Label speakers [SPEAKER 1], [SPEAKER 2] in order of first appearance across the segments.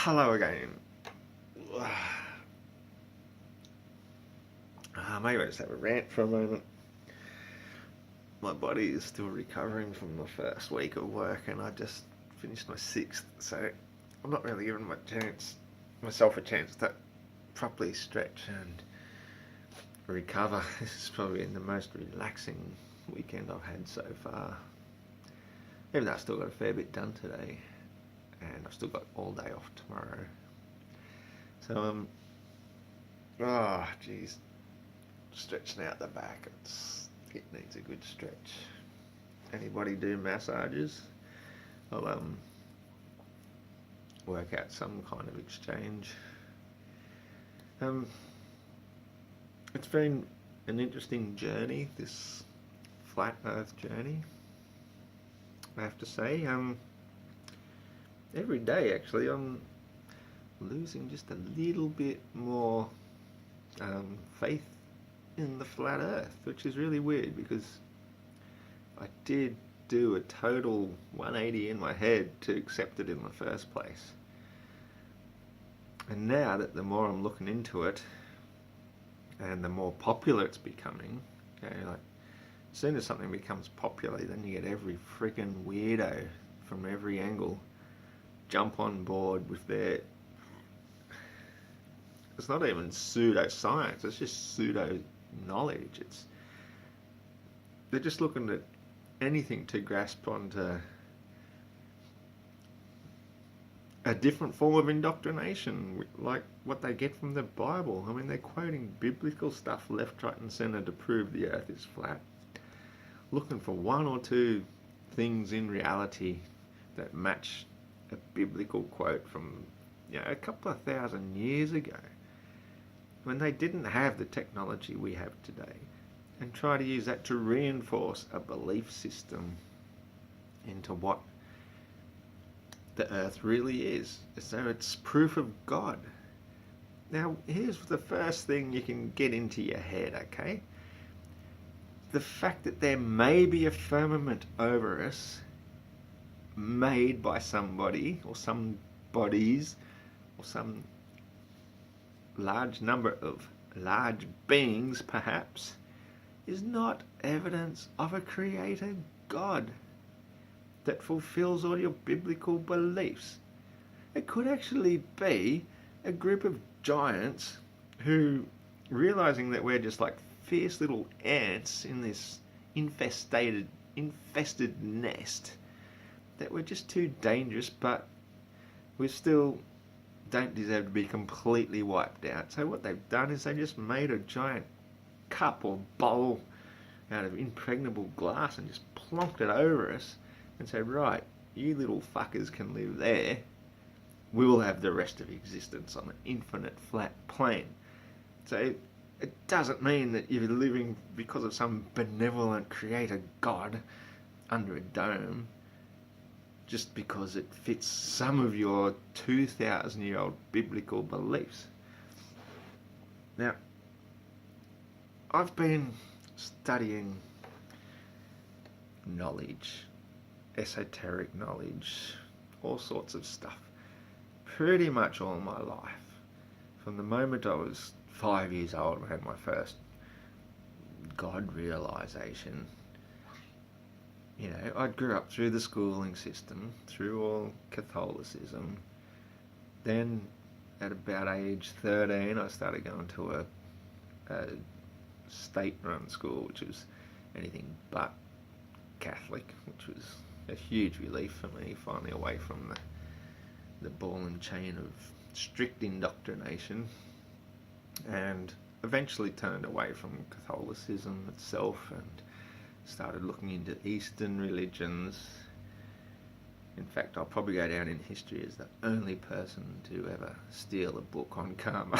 [SPEAKER 1] Hello again. Maybe I just have a rant for a moment. My body is still recovering from the first week of work, and I just finished my sixth, so I'm not really giving myself a chance to properly stretch and recover. This has probably been the most relaxing weekend I've had so far. Even though I've still got a fair bit done today, and I've still got all day off tomorrow. So, oh, geez, stretching out the back, it needs a good stretch. Anybody do massages? I'll work out some kind of exchange. It's been an interesting journey, this flat Earth journey, I have to say. Every day, actually, I'm losing just a little bit more faith in the flat Earth, which is really weird because I did do a total 180 in my head to accept it in the first place. And now that the more I'm looking into it and the more popular it's becoming, okay, like as soon as something becomes popular, then you get every freaking weirdo from every angle jump on board with their, it's not even pseudoscience, it's just pseudo knowledge. They're just looking at anything to grasp onto a different form of indoctrination, like what they get from the Bible. I mean, they're quoting biblical stuff left, right and centre to prove the earth is flat, looking for one or two things in reality that match a biblical quote from a couple of thousand years ago, when they didn't have the technology we have today, and try to use that to reinforce a belief system into what the earth really is. So it's proof of God. Now, here's the first thing you can get into your head, okay? The fact that there may be a firmament over us made by somebody or some bodies or some large number of large beings, perhaps, is not evidence of a creator God that fulfills all your biblical beliefs. It could actually be a group of giants who, realizing that we're just like fierce little ants in this infested nest, that we're just too dangerous, but we still don't deserve to be completely wiped out. So what they've done is they just made a giant cup or bowl out of impregnable glass and just plonked it over us and said, right, you little fuckers can live there. We will have the rest of existence on an infinite flat plane. So it doesn't mean that you're living because of some benevolent creator God under a dome just because it fits some of your 2,000-year-old biblical beliefs. Now, I've been studying knowledge, esoteric knowledge, all sorts of stuff, pretty much all my life. From the moment I was 5 years old, I had my first God realization. I grew up through the schooling system, through all Catholicism. Then, at about age 13, I started going to a state-run school, which was anything but Catholic, which was a huge relief for me, finally away from the ball and chain of strict indoctrination, and eventually turned away from Catholicism itself and started looking into Eastern religions. In fact, I'll probably go down in history as the only person to ever steal a book on karma.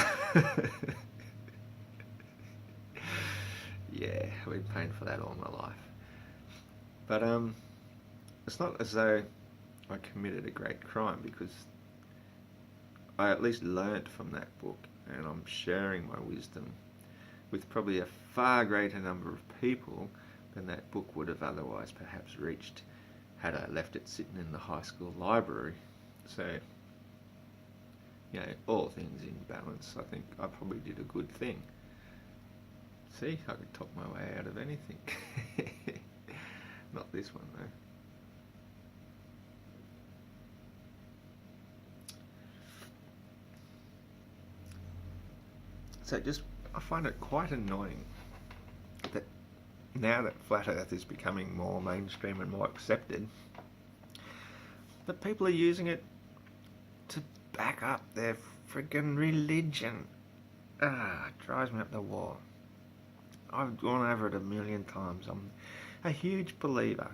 [SPEAKER 1] Yeah, I've been paying for that all my life. But it's not as though I committed a great crime, because I at least learnt from that book, and I'm sharing my wisdom with probably a far greater number of people than that book would have otherwise perhaps reached had I left it sitting in the high school library. So all things in balance. I think I probably did a good thing. See, I could talk my way out of anything. Not this one though. So I find it quite annoying that now that flat Earth is becoming more mainstream and more accepted, that people are using it to back up their friggin' religion. It drives me up the wall. I've gone over it a million times. I'm a huge believer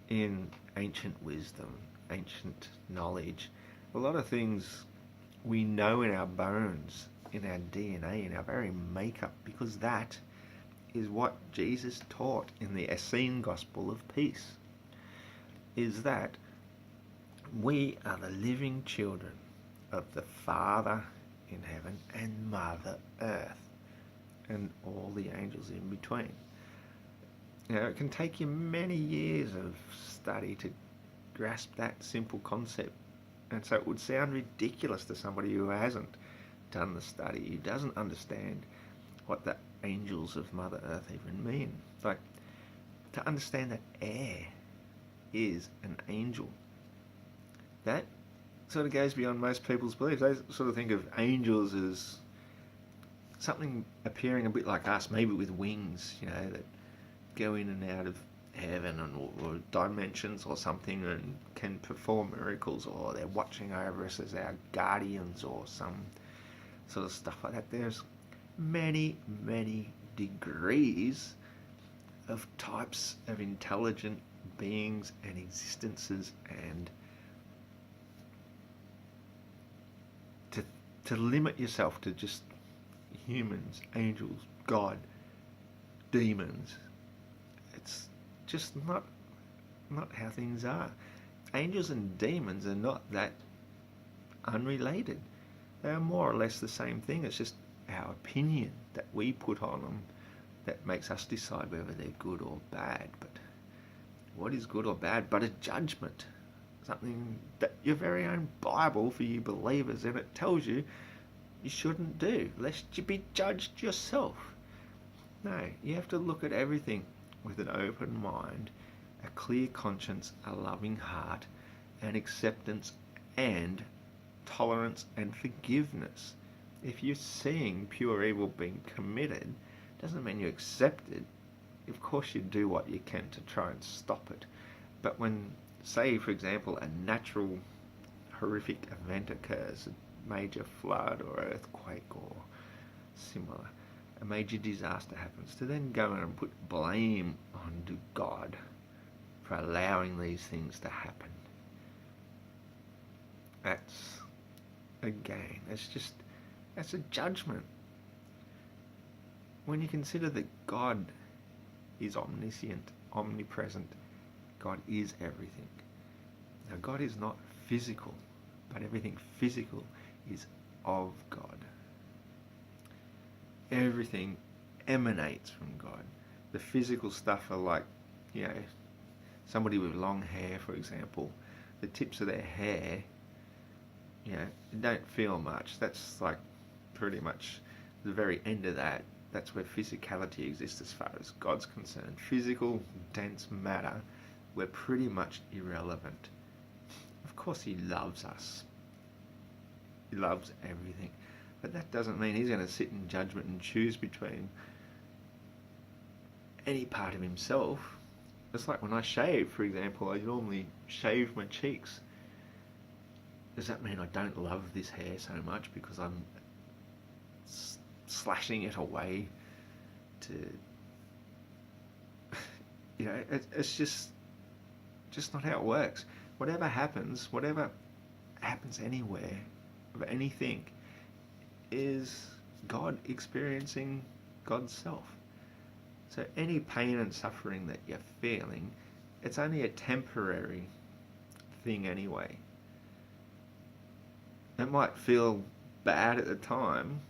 [SPEAKER 1] in ancient wisdom, ancient knowledge. A lot of things we know in our bones, in our DNA, in our very makeup, because that is what Jesus taught in the Essene Gospel of Peace, is that we are the living children of the Father in heaven and Mother Earth and all the angels in between. It can take you many years of study to grasp that simple concept, and so it would sound ridiculous to somebody who hasn't done the study, who doesn't understand what the angels of Mother Earth even mean. Like, to understand that air is an angel, that sort of goes beyond most people's beliefs. They sort of think of angels as something appearing a bit like us, maybe with wings, that go in and out of heaven or dimensions or something and can perform miracles, or they're watching over us as our guardians or some sort of stuff like that. There's many, many degrees of types of intelligent beings and existences, and to limit yourself to just humans, angels, God, demons, it's just not how things are. Angels and demons are not that unrelated. They are more or less the same thing. It's just our opinion that we put on them that makes us decide whether they're good or bad. But what is good or bad but a judgment? Something that your very own Bible for you believers in it tells you shouldn't do, lest you be judged yourself. No, you have to look at everything with an open mind, a clear conscience, a loving heart, and acceptance and tolerance and forgiveness. If you're seeing pure evil being committed, doesn't mean you accept it. Of course you do what you can to try and stop it. But when, say for example, a natural horrific event occurs, a major flood or earthquake or similar, a major disaster happens, to then go in and put blame onto God for allowing these things to happen, that's a judgment. When you consider that God is omniscient, omnipresent, God is everything. Now God is not physical, but everything physical is of God. Everything emanates from God. The physical stuff are like, somebody with long hair, for example, the tips of their hair, you don't feel much. That's like pretty much the very end of that. That's where physicality exists as far as God's concerned. Physical, dense matter, we're pretty much irrelevant. Of course he loves us. He loves everything. But that doesn't mean he's going to sit in judgment and choose between any part of himself. It's like when I shave, for example, I normally shave my cheeks. Does that mean I don't love this hair so much because I'm slashing it away to... it's just not how it works. Whatever happens anywhere, of anything, is God experiencing God's self. So any pain and suffering that you're feeling, it's only a temporary thing anyway. It might feel bad at the time,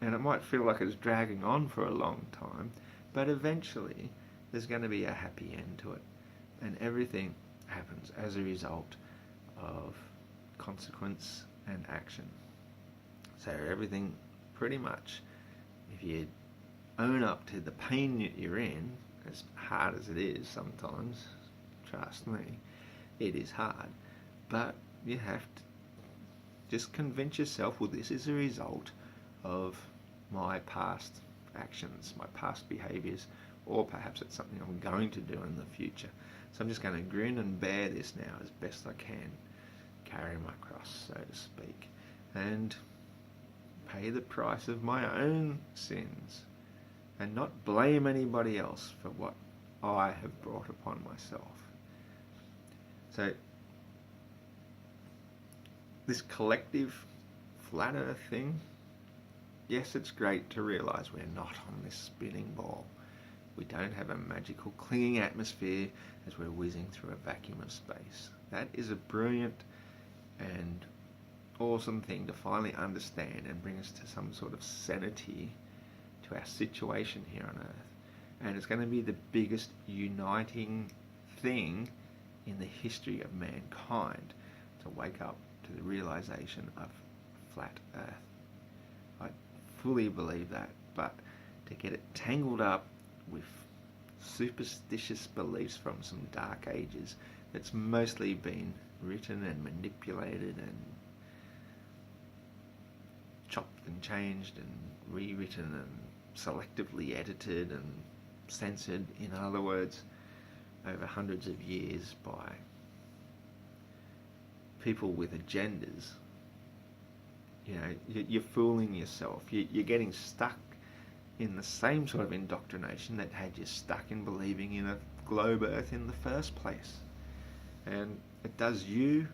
[SPEAKER 1] and it might feel like it's dragging on for a long time, but eventually there's going to be a happy end to it, and everything happens as a result of consequence and action. So everything, pretty much, if you own up to the pain that you're in, as hard as it is sometimes, trust me, it is hard, but you have to just convince yourself, well, this is a result of my past actions, my past behaviours, or perhaps it's something I'm going to do in the future. So I'm just going to grin and bear this now as best I can, carry my cross, so to speak, and pay the price of my own sins, and not blame anybody else for what I have brought upon myself. So this collective flat earth thing, yes, it's great to realise we're not on this spinning ball. We don't have a magical clinging atmosphere as we're whizzing through a vacuum of space. That is a brilliant and awesome thing to finally understand and bring us to some sort of sanity to our situation here on Earth. And it's going to be the biggest uniting thing in the history of mankind, to wake up to the realization of flat Earth. I fully believe that, but to get it tangled up with superstitious beliefs from some dark ages that's mostly been written and manipulated and chopped and changed and rewritten and selectively edited and censored, in other words, over hundreds of years by people with agendas. You know, you're fooling yourself. You're getting stuck in the same sort of indoctrination that had you stuck in believing in a globe Earth in the first place. And it does you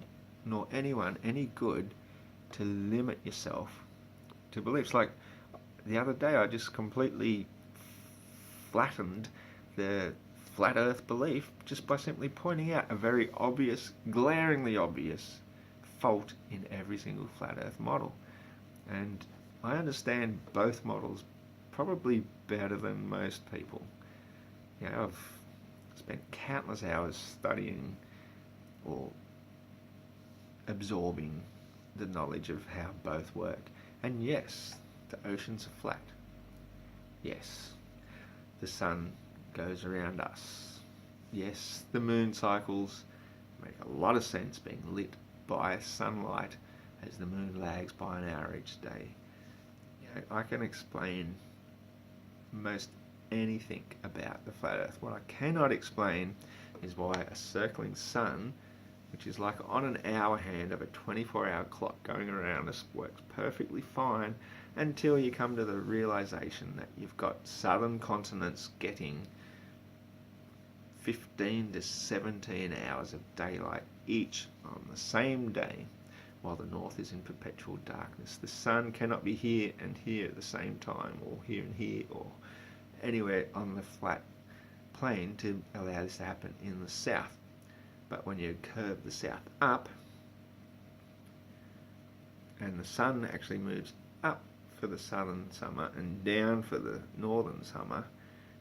[SPEAKER 1] nor anyone any good to limit yourself to beliefs. Like the other day, I just completely flattened the flat Earth belief just by simply pointing out a very obvious, glaringly obvious fault in every single flat Earth model. And I understand both models probably better than most people. You know, I've spent countless hours studying or absorbing the knowledge of how both work. And yes, the oceans are flat. Yes, the sun goes around us. Yes, the moon cycles make a lot of sense being lit by sunlight as the moon lags by an hour each day. You know, I can explain most anything about the flat Earth. What I cannot explain is why a circling sun, which is like on an hour hand of a 24-hour clock going around us, works perfectly fine until you come to the realization that you've got southern continents getting 15 to 17 hours of daylight each on the same day, while the north is in perpetual darkness. The sun cannot be here and here at the same time, or here and here, or anywhere on the flat plane to allow this to happen in the south. But when you curve the south up, and the sun actually moves up for the southern summer and down for the northern summer,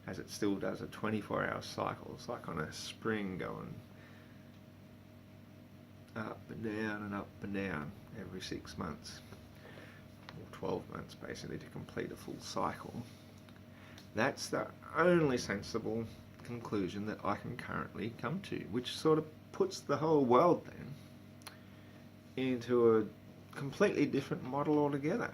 [SPEAKER 1] as it still does a 24-hour cycle. It's like on a spring going up and down every 6 months, or 12 months basically, to complete a full cycle. That's the only sensible conclusion that I can currently come to, which sort of puts the whole world then into a completely different model altogether.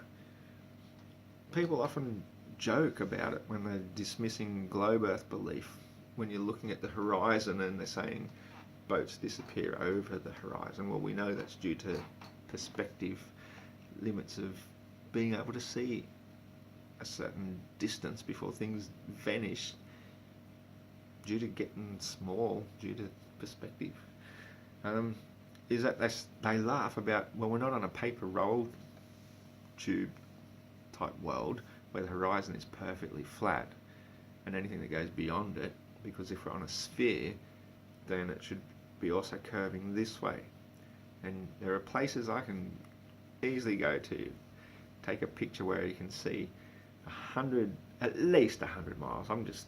[SPEAKER 1] People often joke about it when they're dismissing globe Earth belief, when you're looking at the horizon and they're saying boats disappear over the horizon. Well, we know that's due to perspective limits of being able to see a certain distance before things vanish due to getting small, due to perspective. Is that they laugh about, well, we're not on a paper roll tube type world where the horizon is perfectly flat and anything that goes beyond it, because if we're on a sphere, then it should be also curving this way. And there are places I can easily go to, take a picture where you can see at least 100 miles. I'm just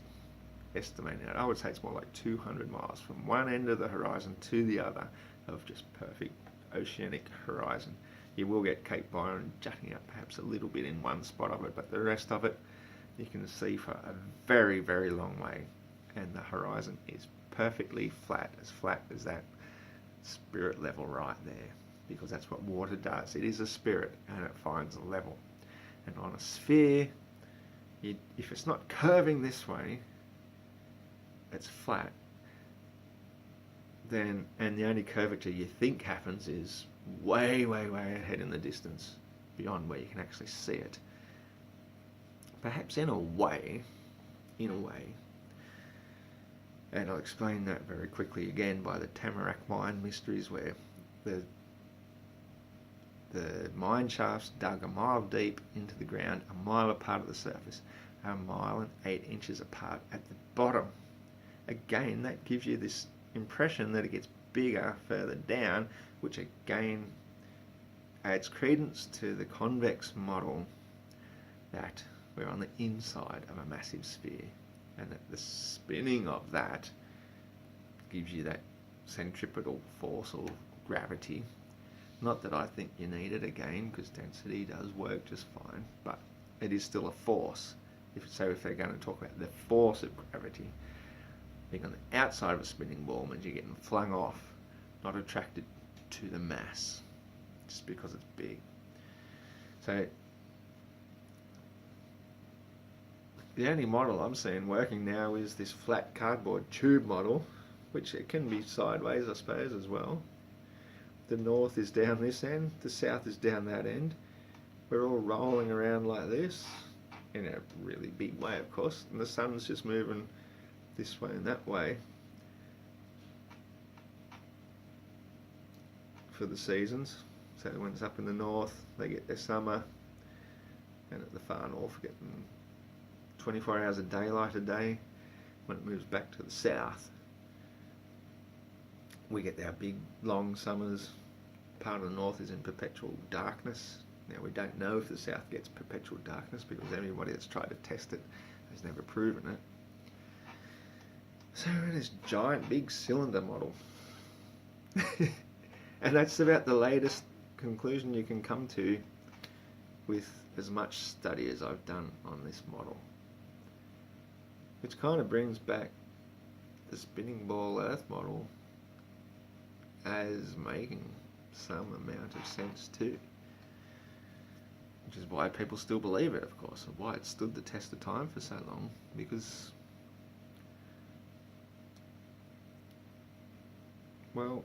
[SPEAKER 1] estimating it. I would say it's more like 200 miles from one end of the horizon to the other of just perfect oceanic horizon. You will get Cape Byron jutting up perhaps a little bit in one spot of it, but the rest of it you can see for a very, very long way, and the horizon is perfectly flat as that spirit level right there, because that's what water does. It is a spirit and it finds a level. And on a sphere, if it's not curving this way, it's flat, then, and the only curvature you think happens is way, way, way ahead in the distance, beyond where you can actually see it. Perhaps in a way, and I'll explain that very quickly again by the Tamarack Mine Mysteries, where the mine shafts dug a mile deep into the ground, a mile apart at the surface, a mile and 8 inches apart at the bottom. Again, that gives you this impression that it gets bigger further down, which again adds credence to the convex model that we're on the inside of a massive sphere, and that the spinning of that gives you that centripetal force or gravity. Not that I think you need it again, because density does work just fine, but it is still a force. If they're going to talk about the force of gravity, being on the outside of a spinning ball means you're getting flung off, not attracted to the mass, just because it's big. So the only model I'm seeing working now is this flat cardboard tube model, which it can be sideways, I suppose, as well. The north is down this end, the south is down that end. We're all rolling around like this, in a really big way, of course, and the sun's just moving this way and that way for the seasons. So when it's up in the north, they get their summer, and at the far north, we're getting 24 hours of daylight a day. When it moves back to the south, we get our big long summers. Part of the north is in perpetual darkness. Now, we don't know if the south gets perpetual darkness, because everybody that's tried to test it has never proven it. So we're in this giant big cylinder model. And that's about the latest conclusion you can come to with as much study as I've done on this model. Which kind of brings back the spinning ball Earth model as making some amount of sense too. Which is why people still believe it, of course, and why it stood the test of time for so long, because, well,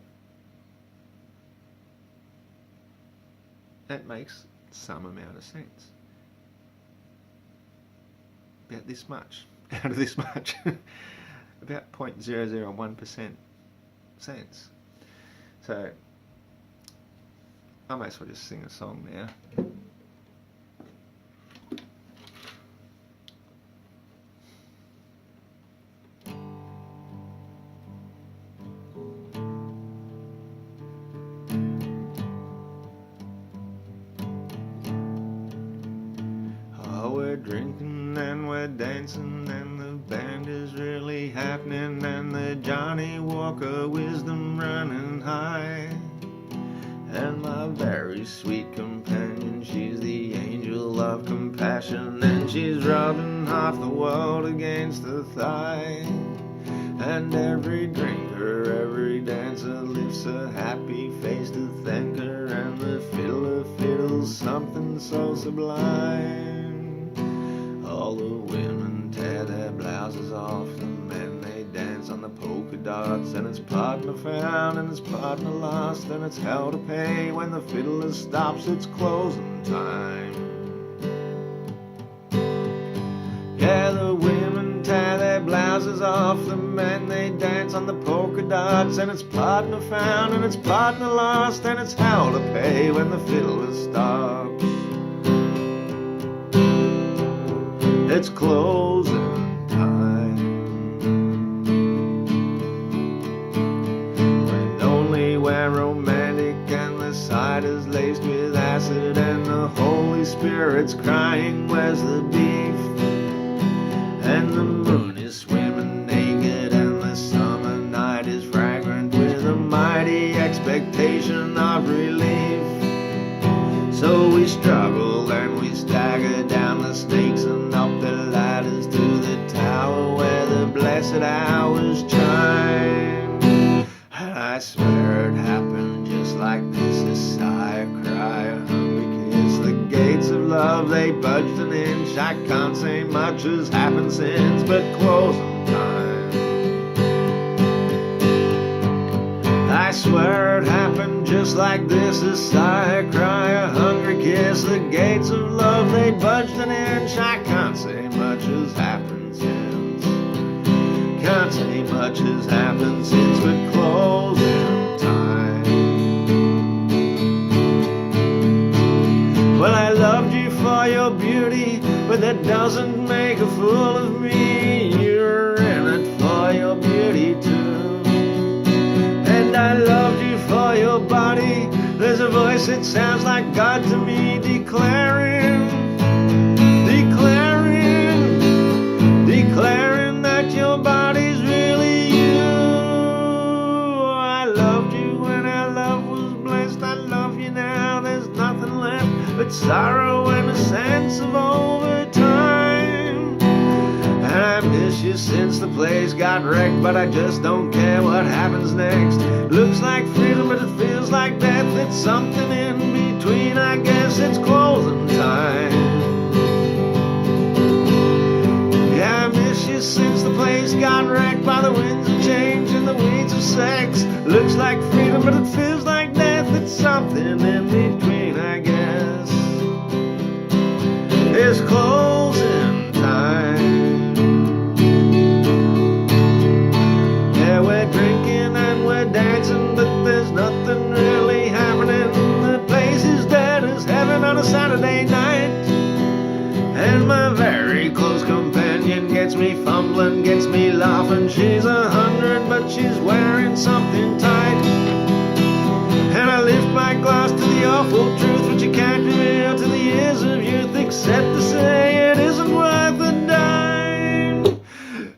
[SPEAKER 1] that makes some amount of sense. About this much, out of this much, about 0.001% sense. So, I may as well just sing a song now. Drinking and we're dancing and the band is really happening, and the Johnny Walker wisdom running high, and my very sweet companion, she's the angel of compassion, and she's rubbing half the world against the thigh, and every drinker, every dancer lifts a happy face to thank her, and the fiddler fiddles something so sublime. All the women tear their blouses off, the men they dance on the polka dots, and it's partner found and it's partner lost, and it's hell to pay when the fiddler stops, it's closing time. Yeah, the women tear their blouses off, the men they dance on the polka dots, and it's partner found and it's partner lost, and it's hell to pay when the fiddler stops. It's closing time. When only we're romantic and the cider's laced with acid, and the Holy Spirit's crying, where's the beef? And the moon is swimming naked, and the summer night is fragrant with a mighty expectation of relief. we struggle and we stagger down the steps and up the ladders to the tower where the blessed hours chime. And I swear it happened just like this, a sigh, a cry, a hungry kiss. The gates of love, they budged an inch. I can't say much has happened since, but closing time. I swear it happened just like this, a sigh, a cry, a hungry kiss. The gates of love, they budged an inch. I can't say much has happened since. Can't say much has happened since, but closing time. Well, I loved you for your beauty, but that doesn't make a fool of me. You're in it for your beauty too. I loved you for your body. There's a voice that sounds like God to me, declaring that your body's really you. I loved you when our love was blessed. I love you now. There's nothing left but sorrow and a sense of overtime. And I miss you since the place got wrecked, but I just don't care what happens next. Looks like freedom, but it feels like death. It's something in between, I guess. It's closing time. Yeah, I miss you since the place got wrecked by the winds of change and the weeds of sex. Looks like freedom, but it feels like death. It's something in between, I guess. It's closing time. Yeah, we're drinking and we're dancing, but there's nothing really happening. The place is dead as heaven on a Saturday night. And my very close companion gets me fumbling, gets me laughing. She's 100, but she's wearing something tight. And I lift my glass to the awful truth, which you can't reveal to the ears of youth, except to say it isn't worth a dime.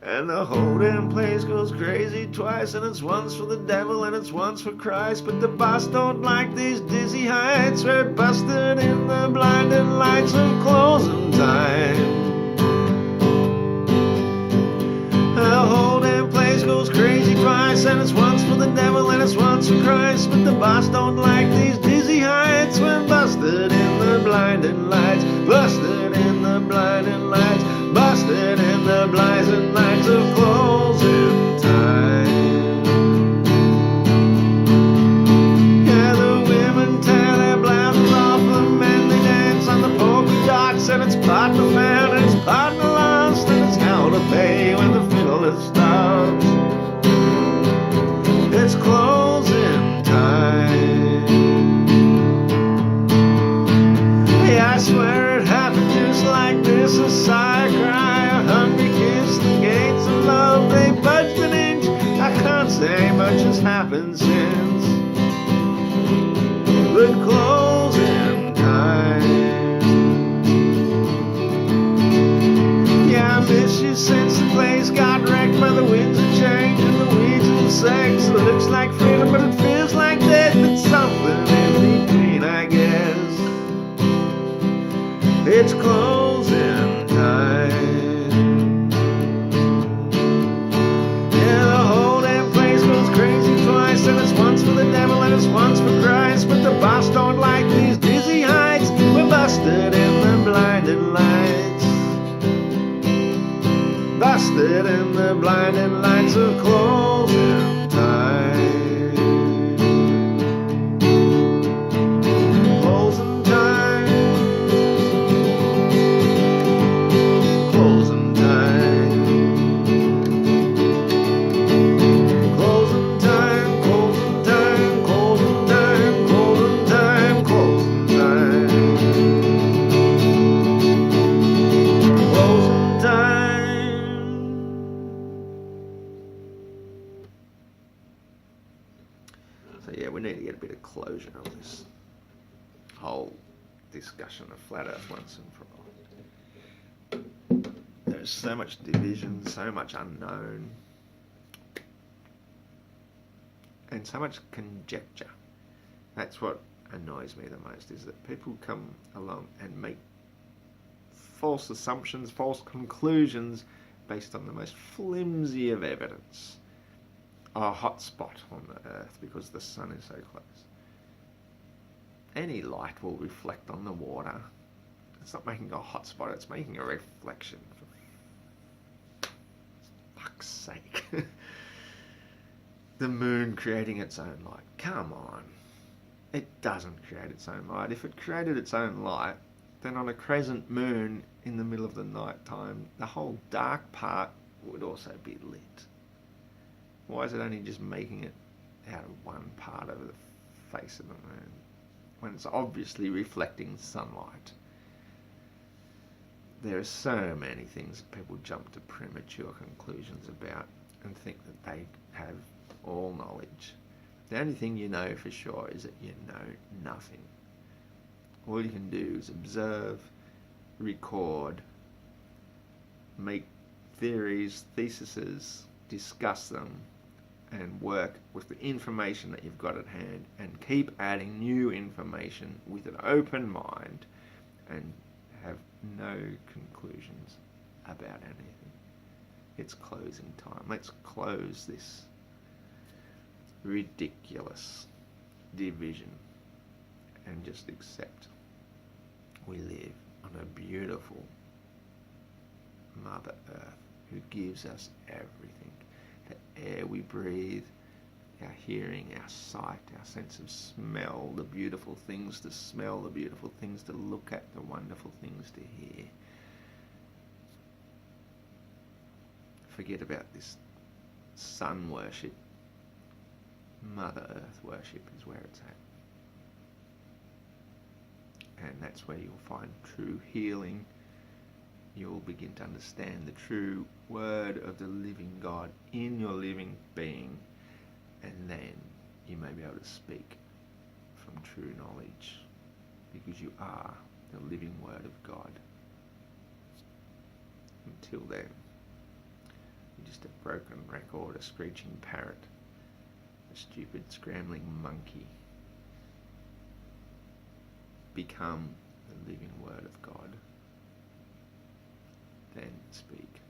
[SPEAKER 1] And the whole damn place goes crazy twice, and it's once for the devil and it's once for Christ. But the boss don't like these dizzy heights. We're busted in the blinding lights of closing time. The whole damn place goes crazy twice, and it's once for the devil and it's once for Christ. But the boss don't like these dizzy heights. We're busted in the blinding lights, busted in the blinding lights, busted in the blinding lights of closing time. Yeah, the women tear their blouses off, the men they dance on the polka dots, and it's partner found and it's partner lost, and it's hell to pay when the fiddler stops. It's closing time. Yeah, I swear it happened just like this, a sigh, a cry, a hungry kiss. The gates of love, they budged an inch. I can't say much has happened since, but closing time. Yeah, I miss you since the place got wrecked by the winds of change and the weeds of sex. It looks like freedom, but it feels like death. It's something in between, I guess. It's closing time. Yeah, the whole damn place goes crazy twice, and it's once for the devil and it's once for Christ. But the boss don't like these dizzy heights. We're busted in the blinding lights, busted in the blinding lights of closing time. Closing time. Closing time. Closing time. Closing time. Closing time. Closing time. Closing time. Closing time. So yeah, we need to get a bit of closure on this whole discussion of flat earth once and for all. There's so much division, so much unknown, and so much conjecture. That's what annoys me the most is that people come along and make false assumptions, false conclusions based on the most flimsy of evidence. A hot spot on the earth because the sun is so close. Any light will reflect on the water. It's not making a hot spot, it's making a reflection. For fuck's sake. The moon creating its own light. Come on. It doesn't create its own light. If it created its own light, then on a crescent moon in the middle of the night time, the whole dark part would also be lit. Why is it only just making it out of one part of the face of the moon when it's obviously reflecting sunlight? There are so many things that people jump to premature conclusions about and think that they have all knowledge. The only thing you know for sure is that you know nothing. All you can do is observe, record, make theories, theses, discuss them, and work with the information that you've got at hand and keep adding new information with an open mind and have no conclusions about anything. It's closing time. Let's close this ridiculous division and just accept we live on a beautiful Mother Earth who gives us everything. The air we breathe, our hearing, our sight, our sense of smell, the beautiful things to smell, the beautiful things to look at, the wonderful things to hear. Forget about this sun worship. Mother Earth worship is where it's at. And that's where you'll find true healing. You'll begin to understand the true word of the living God in your living being. And then you may be able to speak from true knowledge because you are the living word of God. Until then, you're just a broken record, a screeching parrot, a stupid scrambling monkey. Become the living word of God. Then speak.